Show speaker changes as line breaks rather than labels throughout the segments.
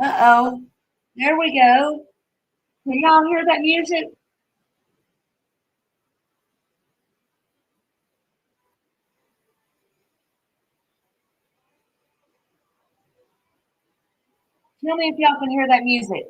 Uh-oh. There we go. Can y'all hear that music? Tell me if y'all can hear that music.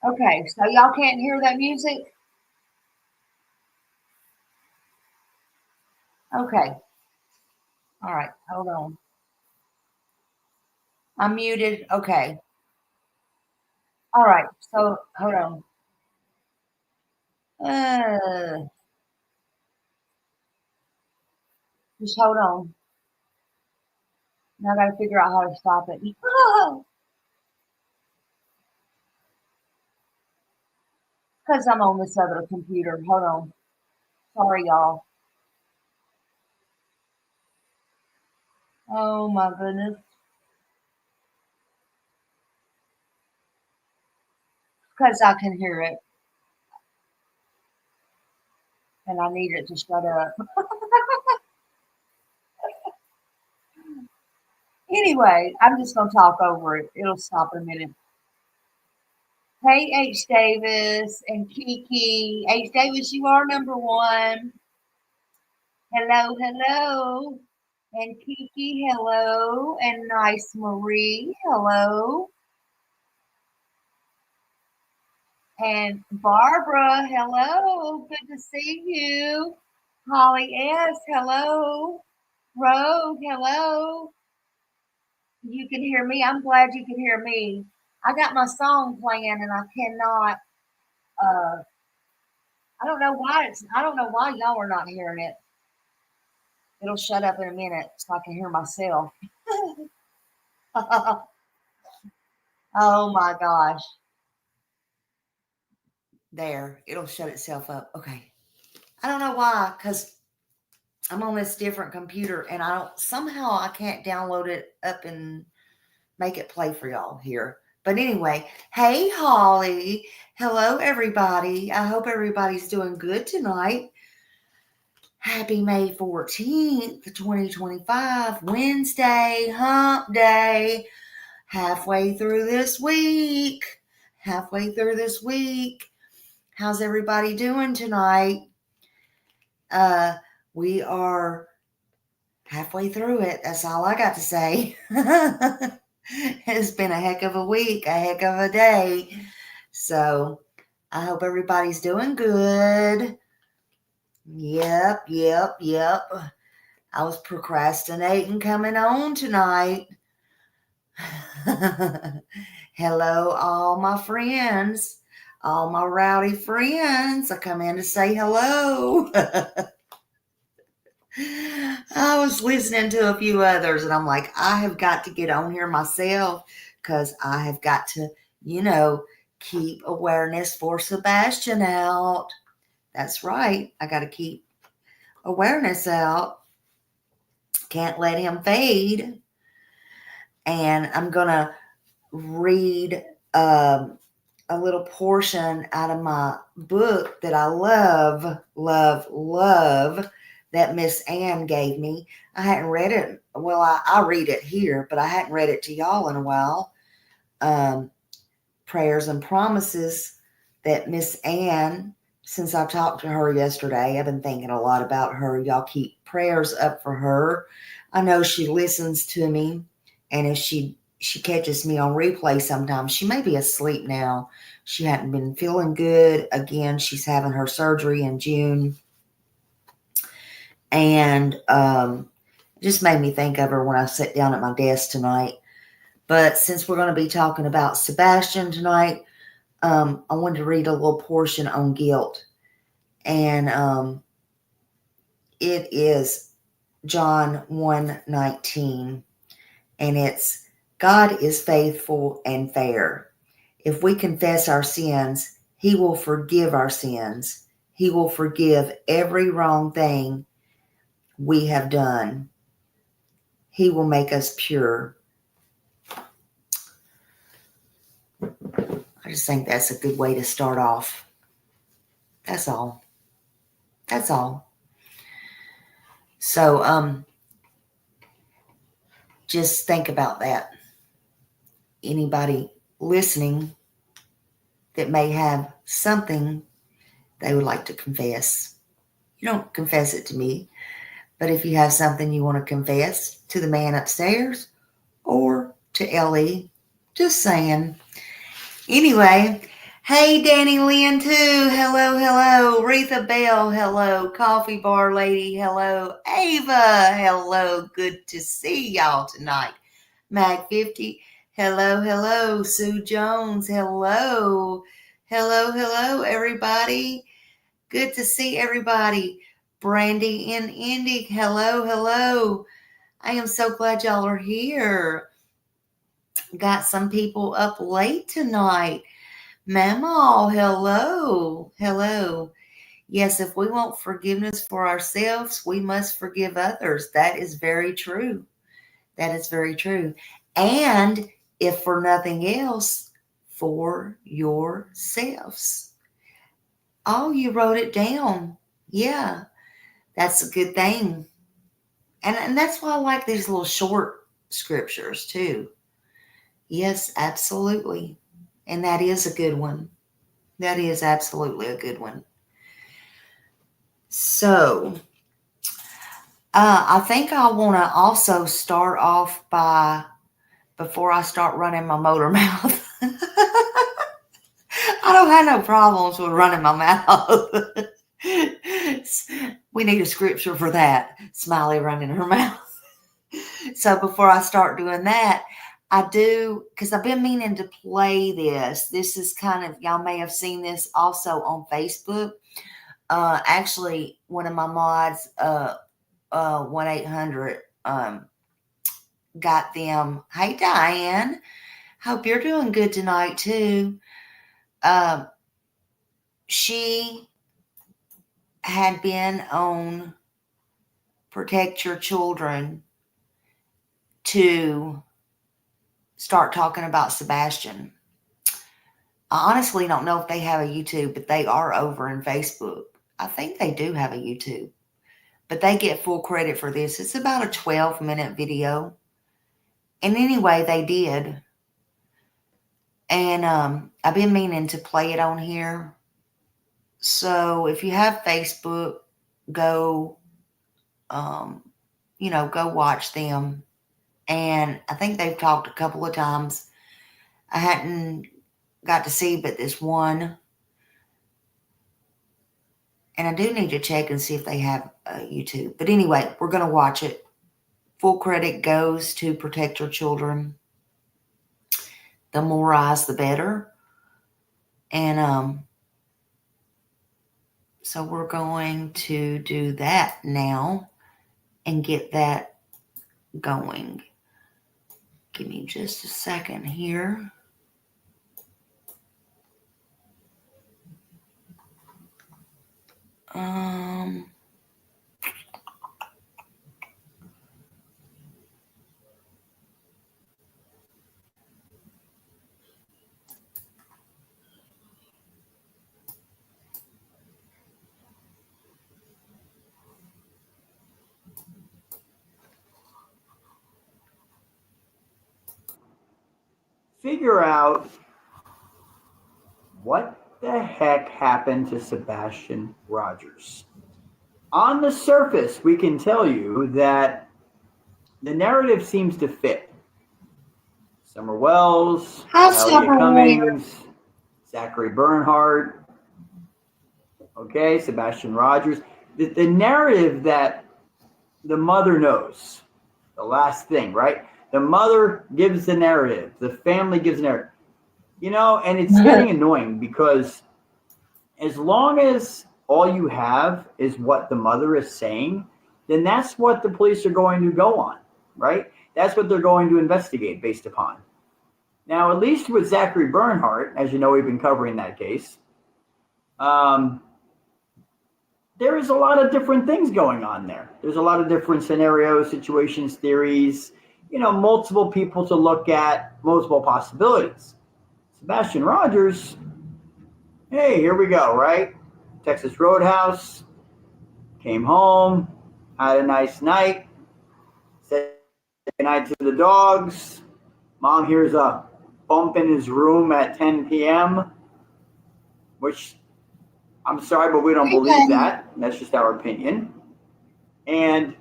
Okay, so y'all can't hear that music? Okay. All right. Hold on. I'm muted. Okay. All right. So hold on. Uh, just hold on. Now I got to figure out how to stop it. Because I'm on this other computer. Hold on. Sorry, y'all. Oh my goodness. Because I can hear it and I need it to shut up. Anyway, I'm just going to talk over it. It'll stop in a minute. Hey, H. Davis and Kiki. H. Davis, you are number one. Hello, hello. And Kiki, hello. And Nice Marie, hello. And Barbara, hello. Good to see you. Holly S., hello. Rogue, hello. You can hear me. I'm glad you can hear me. I got my song playing and I cannot uh I don't know why y'all are not hearing it. It'll shut up in a minute so I can hear myself. Oh my gosh. There, it'll shut itself up. Okay. I don't know why, because I'm on this different computer and somehow I can't download it up and make it play for y'all here. But anyway, hey Holly. Hello everybody. I hope everybody's doing good tonight. Happy May 14th, 2025, Wednesday, hump day. Halfway through this week. Halfway through this week. How's everybody doing tonight? We are halfway through it. That's all I got to say. It's been a heck of a week, a heck of a day. So I hope everybody's doing good. Yep. I was procrastinating coming on tonight. Hello, all my friends, all my rowdy friends. I come in to say hello. I was listening to a few others and I'm like, I have got to get on here myself because I have got to, keep awareness for Sebastian out. That's right. I got to keep awareness out. Can't let him fade. And I'm going to read a little portion out of my book that I love that Miss Ann gave me. I hadn't read it. Well, I read it here, but I hadn't read it to y'all in a while. Prayers and Promises that Miss Ann, since I talked to her yesterday, I've been thinking a lot about her. Y'all keep prayers up for her. I know she listens to me, and if she catches me on replay sometimes, she may be asleep now. She hadn't been feeling good. Again, she's having her surgery in June. And it just made me think of her when I sat down at my desk tonight. But since we're going to be talking about Sebastian tonight, I wanted to read a little portion on guilt. And it is John 1:19. And it's, God is faithful and fair. If we confess our sins, he will forgive our sins. He will forgive every wrong thing we have done. He will make us pure. I just think that's a good way to start off. That's all. That's all. So, just think about that. Anybody listening that may have something they would like to confess. You don't confess it to me, but if you have something you want to confess to the man upstairs or to Ellie, just saying. Anyway, hey, Danny Lynn too. Hello, hello. Retha Bell, hello. Coffee Bar Lady, hello. Ava, hello. Good to see y'all tonight. Mag 50, hello, hello. Sue Jones, hello. Hello, hello, everybody. Good to see everybody. Brandy and Indy, hello, hello. I am so glad y'all are here. Got some people up late tonight. Mama, hello, hello. Yes, if we want forgiveness for ourselves, we must forgive others. That is very true. That is very true. And if for nothing else, for yourselves. Oh, you wrote it down. Yeah, that's a good thing. And that's why I like these little short scriptures too. Yes, absolutely. And that is a good one. That is absolutely a good one. So, I think I want to also start off by, before I start running my motor mouth. I don't have no problems with running my mouth. We need a scripture for that. Smiley running her mouth. So before I start doing that, I do, because I've been meaning to play this. This is kind of, y'all may have seen this also on Facebook. Actually, one of my mods, 1-800, got them. Hey, Diane. Hope you're doing good tonight, too. She had been on Protect Your Children to start talking about Sebastian. I honestly don't know if they have a YouTube, but they are over in Facebook. I think they do have a YouTube, but they get full credit for this. It's about a 12-minute video. And anyway, they did. And I've been meaning to play it on here. So if you have Facebook, go, go watch them. And I think they've talked a couple of times. I hadn't got to see but this one. And I do need to check and see if they have YouTube. But anyway, we're going to watch it. Full credit goes to Protect Your Children. The more eyes, the better. And so we're going to do that now and get that going. Give me just a second here.
Figure out what the heck happened to Sebastian Rogers. On the surface, we can tell you that the narrative seems to fit. Summer Wells, Talia Cummings, Zachary Bernhardt, okay, Sebastian Rogers. The narrative that the mother knows. The last thing, right? The mother gives the narrative. The family gives the narrative. And it's getting annoying because as long as all you have is what the mother is saying, then that's what the police are going to go on, right? That's what they're going to investigate based upon. Now, at least with Zachary Bernhardt, as you know, we've been covering that case. There is a lot of different things going on there. There's a lot of different scenarios, situations, theories, multiple people to look at, multiple possibilities. Sebastian Rogers, hey, here we go, right? Texas Roadhouse, came home, had a nice night, said goodnight to the dogs. Mom hears a bump in his room at 10 p.m., which I'm sorry, but we don't believe that. That's just our opinion. And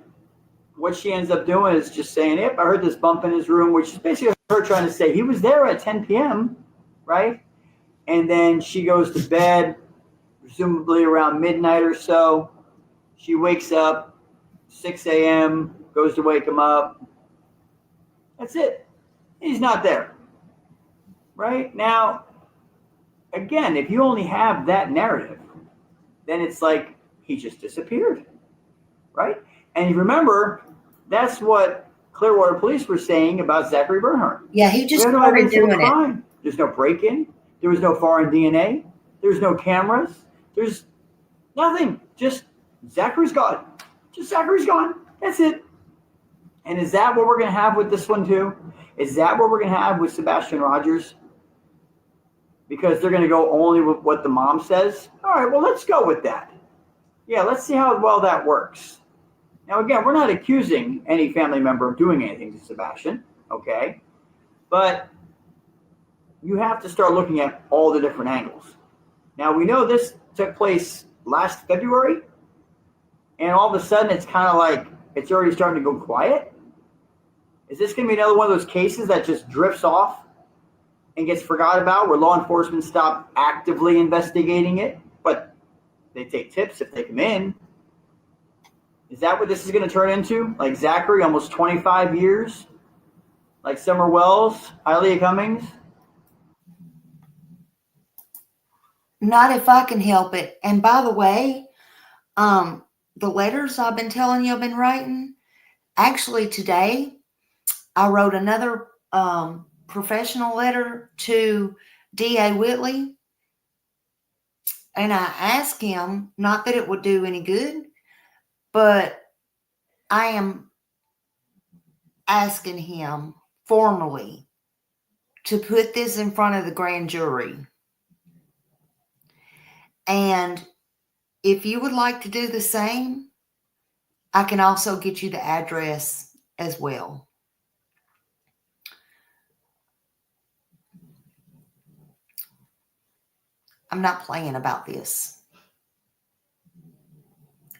what she ends up doing is just saying, yep, I heard this bump in his room, which is basically her trying to say he was there at 10 p.m., right? And then she goes to bed, presumably around midnight or so. She wakes up, 6 a.m., goes to wake him up. That's it. He's not there. Right? Now, again, if you only have that narrative, then it's like he just disappeared. Right? And you remember, that's what Clearwater police were saying about Zachary Bernhardt.
Yeah, he just
we have no
started
evidence of a
doing it.
crime. There's no break-in. There was no foreign DNA. There's no cameras. There's nothing. Just Zachary's gone. Just Zachary's gone. That's it. And is that what we're going to have with this one too? Is that what we're going to have with Sebastian Rogers? Because they're going to go only with what the mom says? All right, well, let's go with that. Yeah, let's see how well that works. Now, again, we're not accusing any family member of doing anything to Sebastian, okay? But you have to start looking at all the different angles. Now, we know this took place last February, and all of a sudden it's kind of like it's already starting to go quiet. Is this going to be another one of those cases that just drifts off and gets forgot about, where law enforcement stop actively investigating it, but they take tips if they come in? Is that what this is going to turn into? Like Zachary, almost 25 years? Like Summer Wells, Hialeah Cummings?
Not if I can help it. And by the way, the letters I've been telling you I've been writing, actually today, I wrote another professional letter to D.A. Whitley, and I asked him, not that it would do any good, but I am asking him formally to put this in front of the grand jury. And if you would like to do the same, I can also get you the address as well. I'm not playing about this.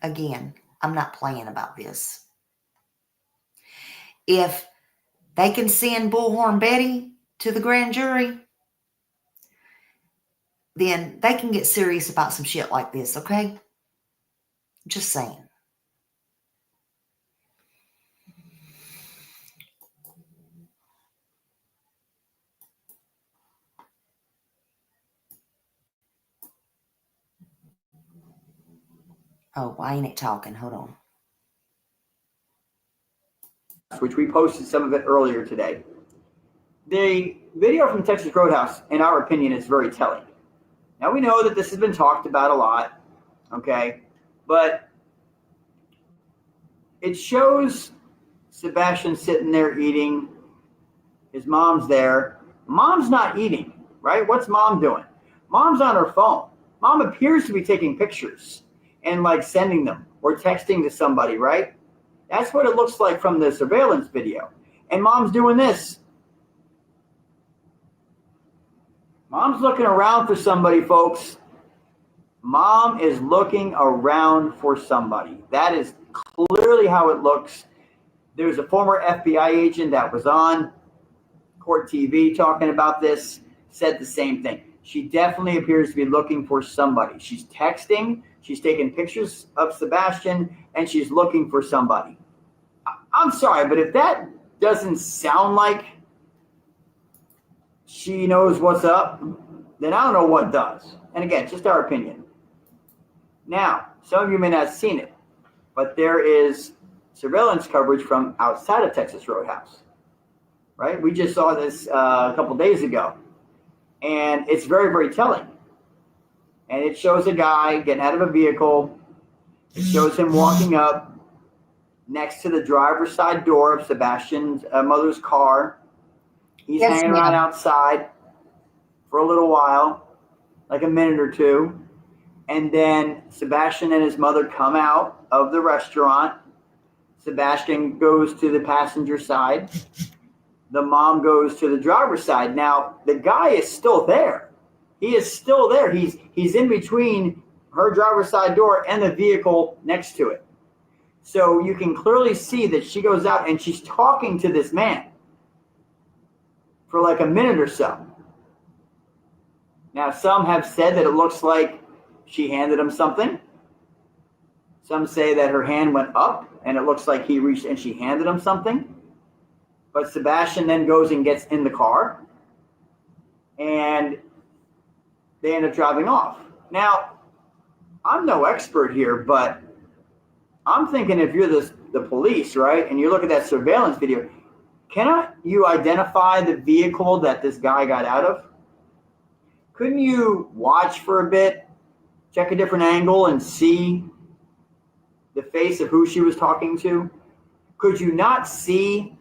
Again, I'm not playing about this. If they can send Bullhorn Betty to the grand jury, then they can get serious about some shit like this, okay? Just saying. Oh, why ain't it talking? Hold on.
Which we posted some of it earlier today. The video from Texas Roadhouse, in our opinion, is very telling. Now, we know that this has been talked about a lot, okay? But it shows Sebastian sitting there eating. His mom's there. Mom's not eating, right? What's mom doing? Mom's on her phone. Mom appears to be taking pictures and like sending them or texting to somebody, right? That's what it looks like from the surveillance video. And mom's doing this. Mom's looking around for somebody, folks. Mom is looking around for somebody. That is clearly how it looks. There's a former FBI agent that was on Court TV talking about this, said the same thing. She definitely appears to be looking for somebody. She's texting, she's taking pictures of Sebastian, and she's looking for somebody. I'm sorry, but if that doesn't sound like she knows what's up, then I don't know what does. And again, just our opinion. Now, some of you may not have seen it, but there is surveillance coverage from outside of Texas Roadhouse, right? We just saw this a couple days ago, and it's very, very telling. And it shows a guy getting out of a vehicle. It shows him walking up next to the driver's side door of Sebastian's mother's car. He's hanging around outside for a little while, like a minute or two. And then Sebastian and his mother come out of the restaurant. Sebastian goes to the passenger side. The mom goes to the driver's side. Now, the guy is still there. He is still there. He's in between her driver's side door and the vehicle next to it. So you can clearly see that she goes out and she's talking to this man for like a minute or so. Now, some have said that it looks like she handed him something. Some say that her hand went up and it looks like he reached and she handed him something. But Sebastian then goes and gets in the car and they end up driving off. Now, I'm no expert here, but I'm thinking if you're the police, right, and you look at that surveillance video, cannot you identify the vehicle that this guy got out of? Couldn't you watch for a bit, check a different angle, and see the face of who she was talking to? Could you not see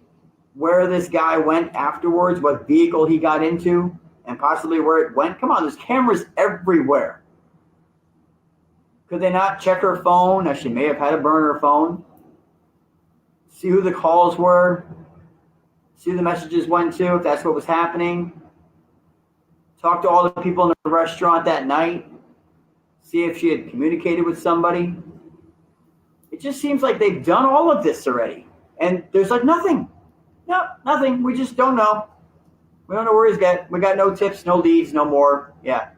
where this guy went afterwards, what vehicle he got into, and possibly where it went? Come on, there's cameras everywhere. Could they not check her phone, as she may have had to burn her phone? See who the calls were? See who the messages went to, if that's what was happening? Talk to all the people in the restaurant that night. See if she had communicated with somebody. It just seems like they've done all of this already. And there's like nothing. No, nothing. We just don't know. We don't know where he's at. We got no tips, no leads, no more. Yeah.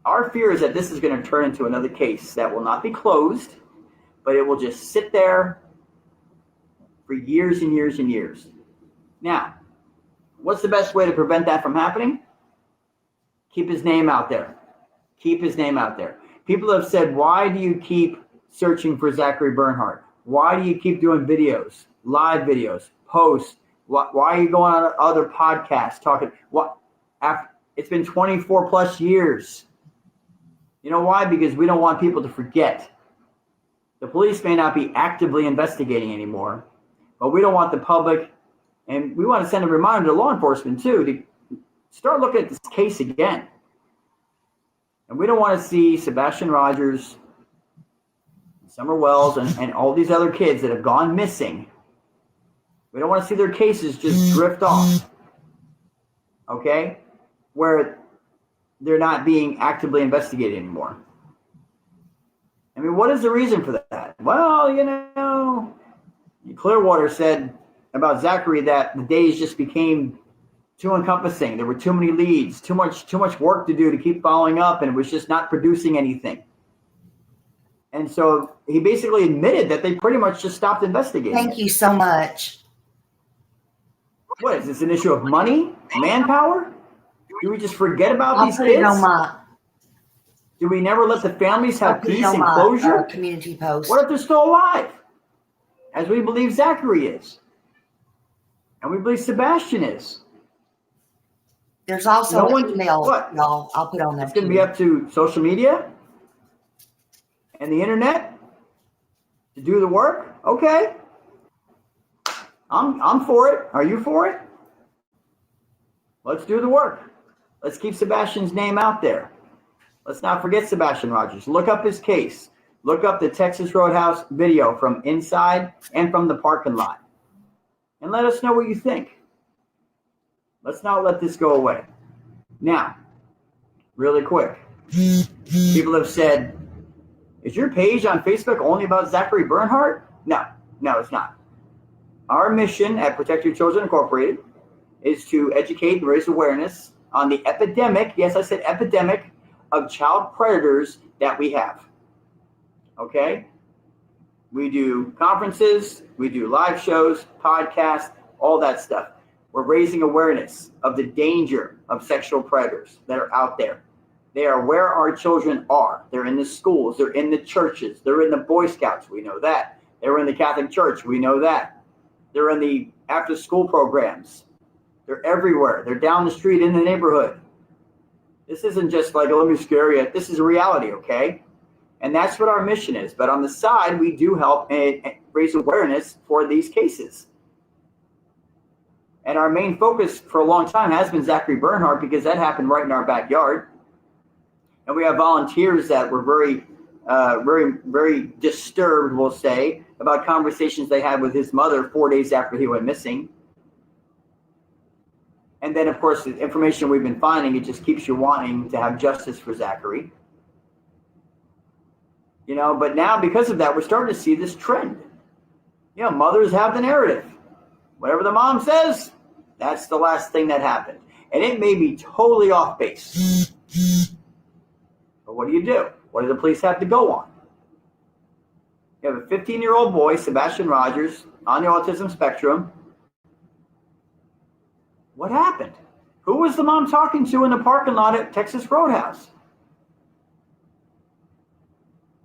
Our fear is that this is going to turn into another case that will not be closed, but it will just sit there for years and years and years. Now, what's the best way to prevent that from happening? Keep his name out there. Keep his name out there. People have said, why do you keep searching for Zachary Bernhardt? Why do you keep doing videos, live videos, posts? Why are you going on other podcasts talking? It's been 24 plus years. You know why? Because we don't want people to forget. The police may not be actively investigating anymore, but we don't want the public, and we want to send a reminder to law enforcement too, to start looking at this case again. And we don't want to see Sebastian Rogers, Summer Wells, and all these other kids that have gone missing. We don't want to see their cases just drift off. Okay? Where they're not being actively investigated anymore. I mean, what is the reason for that? Well, you know, Clearwater said about Zachary that the days just became too encompassing. There were too many leads, too much work to do to keep following up, and it was just not producing anything. And so he basically admitted that they pretty much just stopped investigating.
Thank you so much.
What, is this an issue of money, manpower? Do we just forget about these
I'll
kids?
put it on my,
Do we never let the families
I'll
have
put it
peace
on
and
my
closure?
community post.
What if they're still alive? As we believe Zachary is. And we believe Sebastian is.
There's also
No
an
one-
email,
what?
y'all. I'll put on there.
It's going to be up to social media and the internet to do the work. Okay. I'm for it. Are you for it? Let's do the work. Let's keep Sebastian's name out there. Let's not forget Sebastian Rogers. Look up his case. Look up the Texas Roadhouse video from inside and from the parking lot. And let us know what you think. Let's not let this go away. Now, really quick. People have said, is your page on Facebook only about Zachary Bernhardt? No, it's not. Our mission at Protect Your Children Incorporated is to educate and raise awareness on the epidemic, yes, I said epidemic, of child predators that we have. Okay? We do conferences, we do live shows, podcasts, all that stuff. We're raising awareness of the danger of sexual predators that are out there. They are where our children are. They're in the schools, they're in the churches, they're in the Boy Scouts, we know that. They're in the Catholic Church, we know that. They're in the after-school programs. They're everywhere. They're down the street in the neighborhood. This isn't just like, oh, let me scare you. This is a reality, okay? And that's what our mission is. But on the side, we do help and raise awareness for these cases. And our main focus for a long time has been Zachary Bernhardt, because that happened right in our backyard. And we have volunteers that were very, very disturbed, we'll say, about conversations they had with his mother 4 days after he went missing. And then, of course, the information we've been finding, it just keeps you wanting to have justice for Zachary. You know, but now because of that, we're starting to see this trend. You know, mothers have the narrative. Whatever the mom says, that's the last thing that happened. And it may be totally off base. But what do? What do the police have to go on? You have a 15-year-old boy, Sebastian Rogers, on the autism spectrum. What happened? Who was the mom talking to in the parking lot at Texas Roadhouse?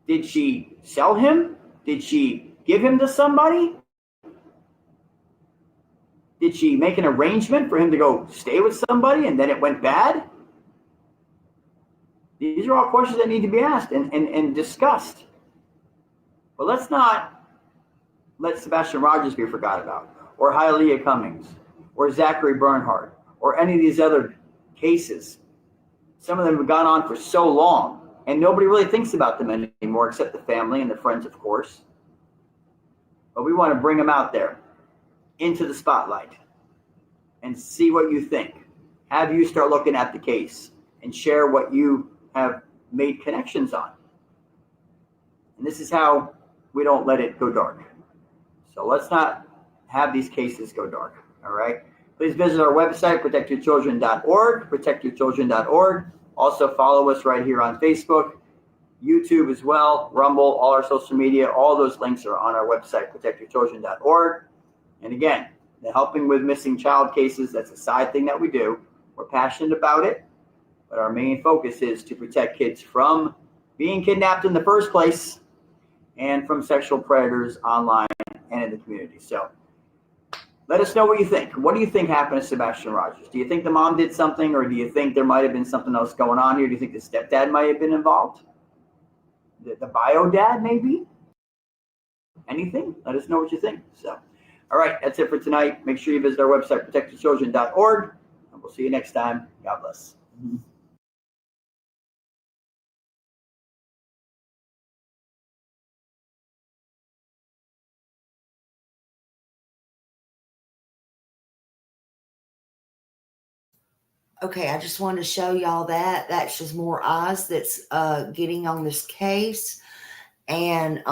Did she sell him? Did she give him to somebody? Did she make an arrangement for him to go stay with somebody and then it went bad? These are all questions that need to be asked and discussed. But let's not let Sebastian Rogers be forgot about, or Hialeah Cummings, or Zachary Bernhardt, or any of these other cases. Some of them have gone on for so long, and nobody really thinks about them anymore except the family and the friends, of course. But we want to bring them out there into the spotlight and see what you think. Have you start looking at the case and share what you have made connections on. And this is how we don't let it go dark. So let's not have these cases go dark. All right. Please visit our website, protectyourchildren.org, protectyourchildren.org. Also follow us right here on Facebook, YouTube as well, Rumble, all our social media. All those links are on our website, protectyourchildren.org. And again, the helping with missing child cases, that's a side thing that we do. We're passionate about it, but our main focus is to protect kids from being kidnapped in the first place and from sexual predators online and in the community. So let us know what you think. What do you think happened to Sebastian Rogers? Do you think the mom did something, or do you think there might have been something else going on here? Do you think the stepdad might have been involved? The bio dad, maybe? Anything? Let us know what you think. So, all right, that's it for tonight. Make sure you visit our website, protectyourchildren.org, and we'll see you next time. God bless.
Okay, I just wanted to show y'all that. That's just more eyes that's getting on this case. And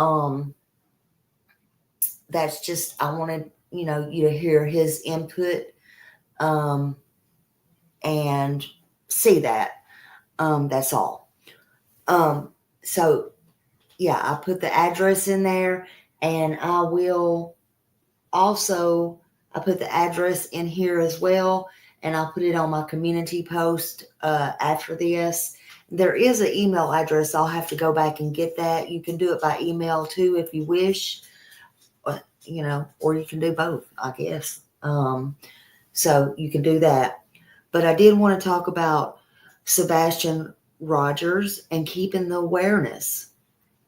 that's just, I wanted, you to hear his input and see that. That's all. So, yeah, I put the address in there, and I will also, I put the address in here as well. And I'll put it on my community post after this. There is an email address. I'll have to go back and get that. You can do it by email too if you wish, or you can do both, I guess. So you can do that. But I did want to talk about Sebastian Rogers and keeping the awareness.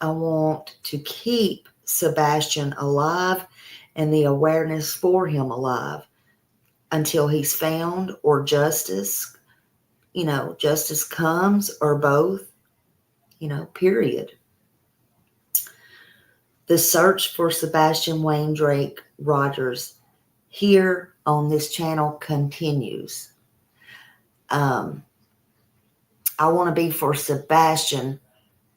I want to keep Sebastian alive and the awareness for him alive until he's found, or justice comes, or both, period. The search for Sebastian Wayne Drake Rogers here on this channel continues. I want to be for Sebastian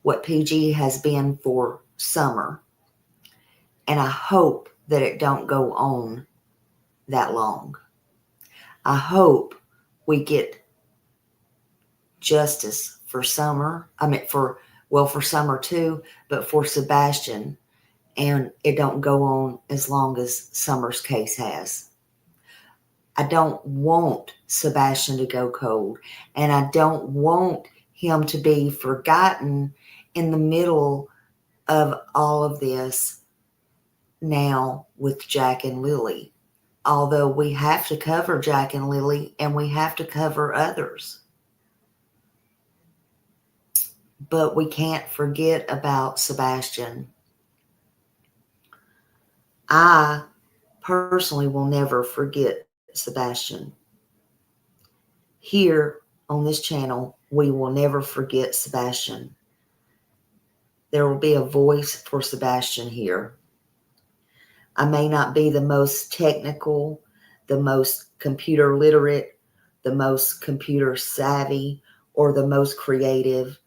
what PG has been for Summer. And I hope that it don't go on that long. I hope we get justice for Summer. For Summer too, but for Sebastian and it don't go on as long as Summer's case has. I don't want Sebastian to go cold, and I don't want him to be forgotten in the middle of all of this now with Jack and Lily. Although we have to cover Jack and Lily and we have to cover others. But we can't forget about Sebastian. I personally will never forget Sebastian. Here on this channel, we will never forget Sebastian. There will be a voice for Sebastian here. I may not be the most technical, the most computer literate, the most computer savvy, or the most creative,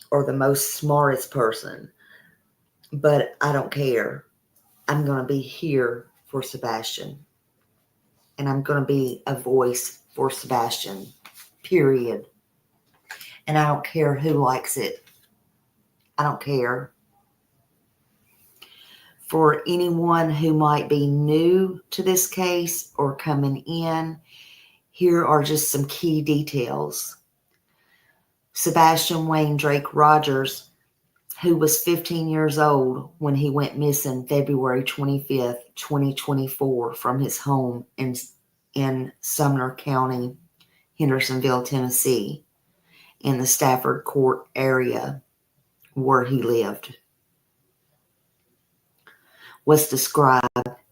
or the most smartest person, but I don't care. I'm going to be here for Sebastian, and I'm going to be a voice for Sebastian, period. And I don't care who likes it. I don't care. For anyone who might be new to this case or coming in, here are just some key details. Sebastian Wayne Drake Rogers, who was 15 years old when he went missing February 25th, 2024, from his home in Sumner County, Hendersonville, Tennessee, in the Stafford Court area where he lived, was described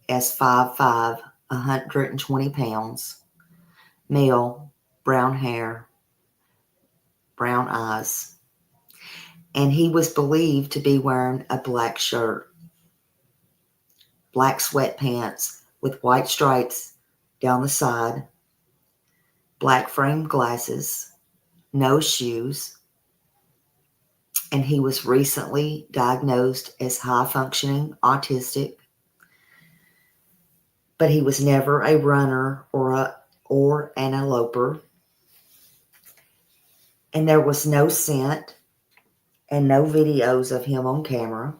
as 5'5", 120 pounds, male, brown hair, brown eyes, and he was believed to be wearing a black shirt, black sweatpants with white stripes down the side, black framed glasses, no shoes, and he was recently diagnosed as high-functioning autistic, but he was never a runner or an eloper, and there was no scent and no videos of him on camera.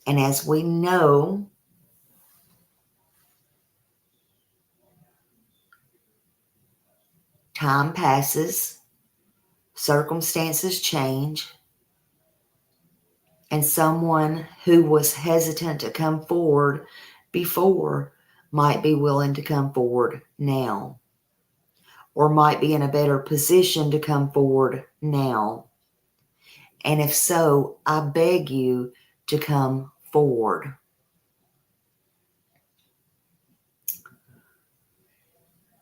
And as we know, time passes, circumstances change, and someone who was hesitant to come forward before might be willing to come forward now, or might be in a better position to come forward now. And if so, I beg you to come forward.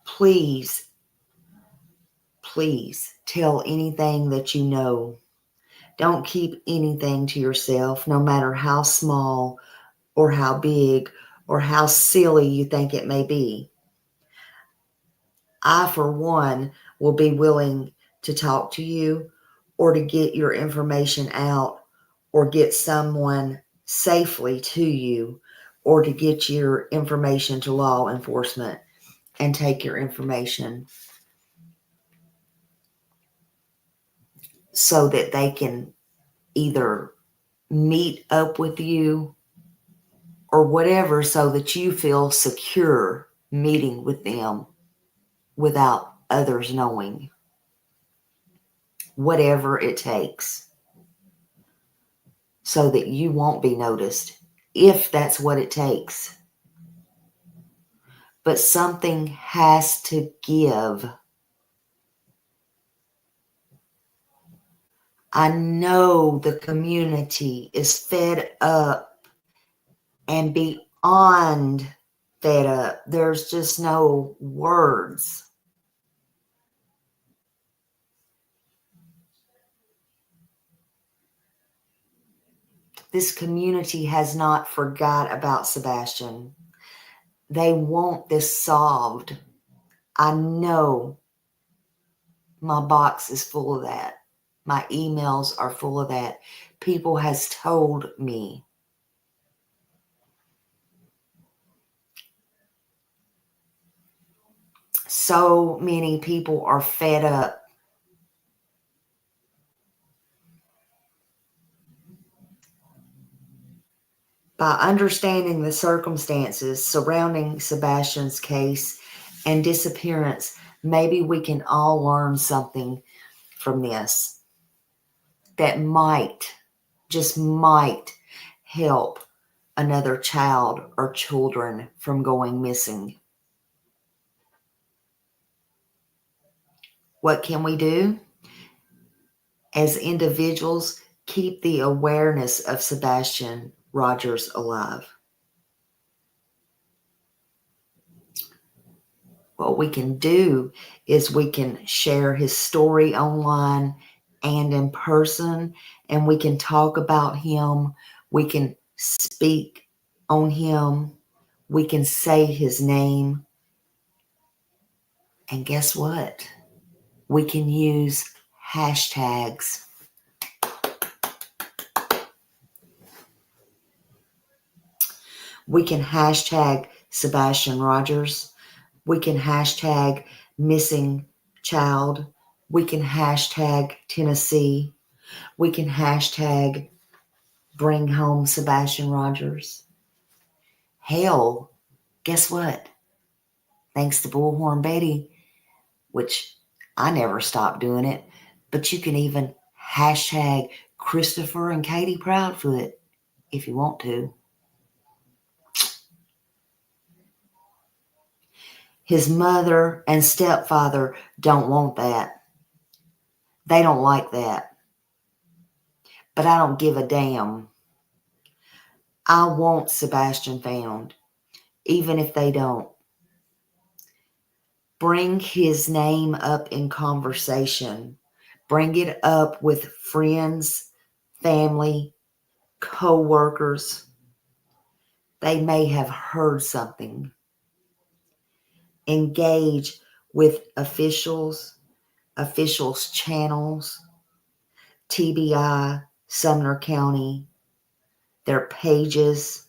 Please, please tell anything that you know. Don't keep anything to yourself, no matter how small or how big or how silly you think it may be. I, for one, will be willing to talk to you or to get your information out or get someone safely to you or to get your information to law enforcement and take your information so that they can either meet up with you or whatever, so that you feel secure meeting with them without others knowing. Whatever it takes, so that you won't be noticed, if that's what it takes. But something has to give. I know the community is fed up and beyond fed up. There's just no words. This community has not forgot about Sebastian. They want this solved. I know my box is full of that. My emails are full of that. People has told me. So many people are fed up. By understanding the circumstances surrounding Sebastian's case and disappearance, maybe we can all learn something from this that might, just might, help another child or children from going missing. What can we do? As individuals, keep the awareness of Sebastian Rogers alive. What we can do is we can share his story online and in person, and we can talk about him. We can speak on him. We can say his name. And guess what? We can use hashtags. We can hashtag Sebastian Rogers. We can hashtag missing child. We can hashtag Tennessee. We can hashtag bring home Sebastian Rogers. Hell, guess what? Thanks to Bullhorn Betty, which I never stopped doing it, but you can even hashtag Christopher and Katie Proudfoot if you want to. His mother and stepfather don't want that. They don't like that. But I don't give a damn. I want Sebastian found, even if they don't. Bring his name up in conversation. Bring it up with friends, family, co-workers. They may have heard something. Engage with officials channels, TBI, Sumner County, their pages,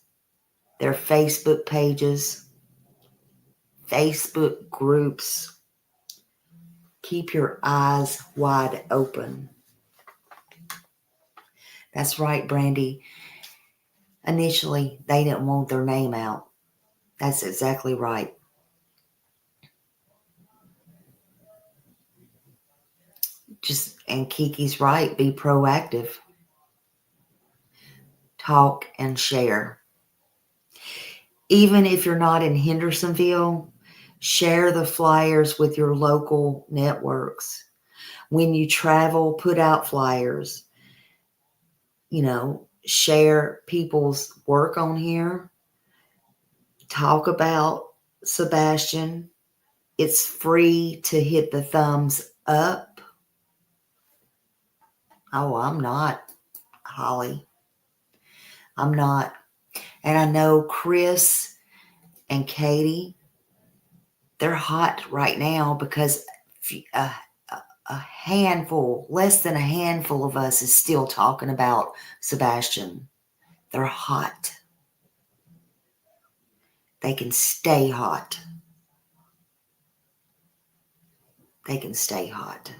their Facebook pages, Facebook groups. Keep your eyes wide open. That's right, Brandy. Initially, they didn't want their name out. That's exactly right. And Kiki's right, be proactive. Talk and share. Even if you're not in Hendersonville, share the flyers with your local networks. When you travel, put out flyers. Share people's work on here. Talk about Sebastian. It's free to hit the thumbs up. Oh, I'm not, Holly. I'm not. And I know Chris and Katie, they're hot right now because a handful, less than a handful of us is still talking about Sebastian. They're hot. They can stay hot. They can stay hot.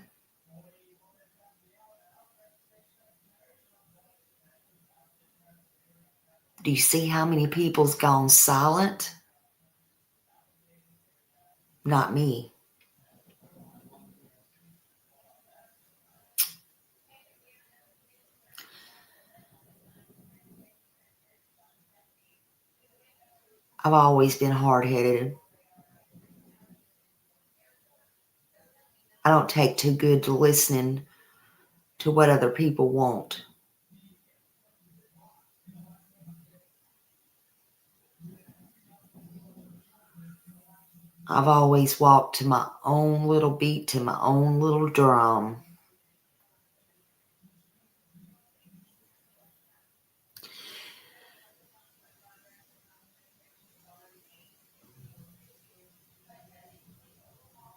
Do you see how many people's gone silent? Not me. I've always been hard-headed. I don't take too good to listening to what other people want. I've always walked to my own little beat, to my own little drum.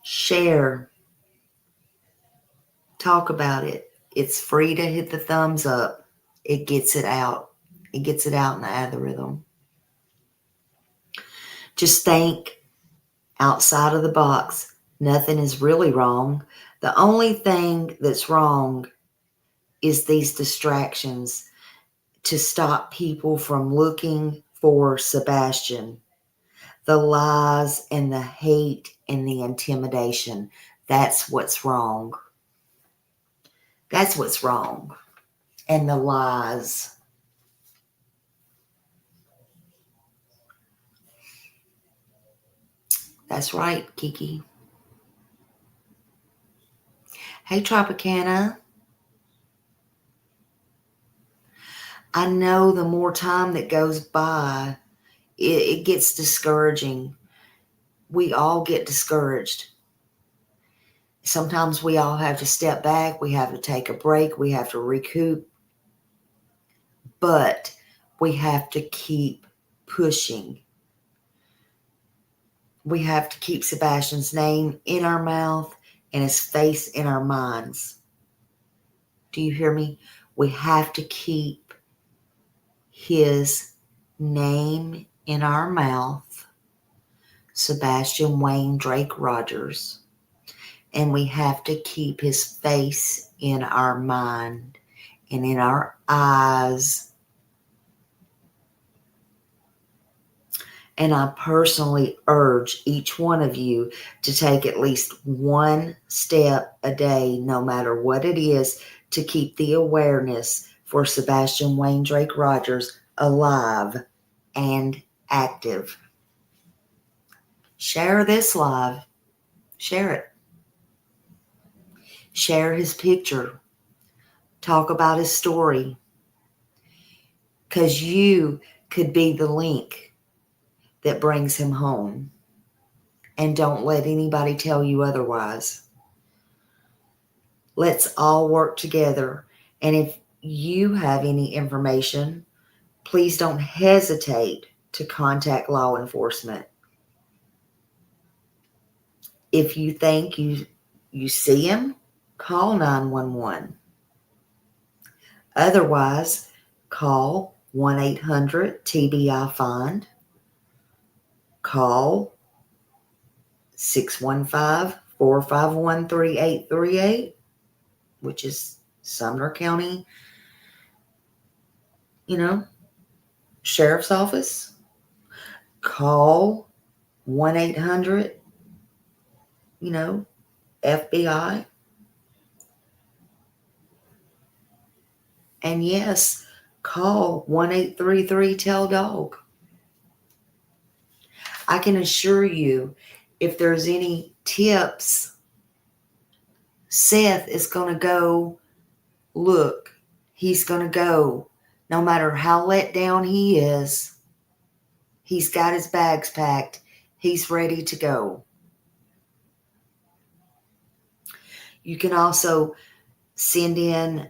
Share. Talk about it. It's free to hit the thumbs up. It gets it out. It gets it out in the algorithm. Just think outside of the box. Nothing is really wrong. The only thing that's wrong is these distractions. to stop people from looking for Sebastian. The lies and the hate and the intimidation. That's what's wrong. That's what's wrong. And the lies. That's right, Kiki. Hey, Tropicana. I know the more time that goes by, it gets discouraging. We all get discouraged. Sometimes we all have to step back. We have to take a break. We have to recoup. But we have to keep pushing. We have to keep Sebastian's name in our mouth and his face in our minds. Do you hear me? We have to keep his name in our mouth, Sebastian Wayne Drake Rogers, and we have to keep his face in our mind and in our eyes. And I personally urge each one of you to take at least one step a day, no matter what it is, to keep the awareness for Sebastian Wayne Drake Rogers alive and active. Share this live. Share it. Share his picture. Talk about his story. Because you could be the link that brings him home. And don't let anybody tell you otherwise. Let's all work together. And if you have any information, please don't hesitate to contact law enforcement. If you think you see him, call 911. Otherwise, call 1-800-TBI-FIND. Call 615-451-3838, which is Sumner County, Sheriff's Office. Call 1-800, FBI. And yes, call 1-833-TELL-DOG. I can assure you, if there's any tips, Seth is going to go look. He's going to go. No matter how let down he is, he's got his bags packed. He's ready to go. You can also send in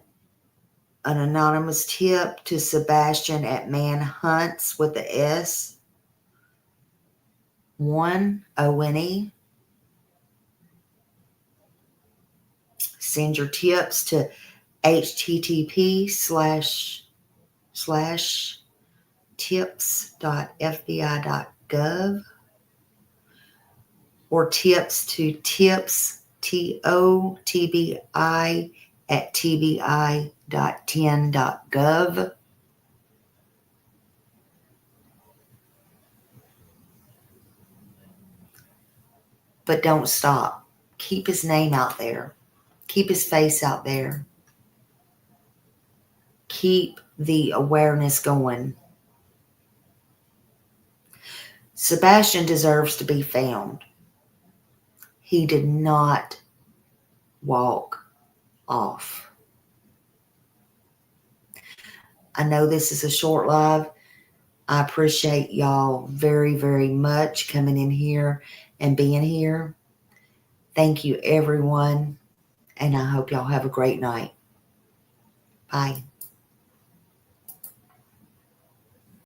an anonymous tip to Sebastian at Manhunts with the S. 1 ONE. Send your tips to http://tips.fbi.gov or tips to tips, TOTBI at tbi.10.gov. But don't stop. Keep his name out there. Keep his face out there. Keep the awareness going. Sebastian deserves to be found. He did not walk off. I know this is a short live. I appreciate y'all very, very much coming in here and being here. Thank you, everyone. And I hope y'all have a great night. Bye.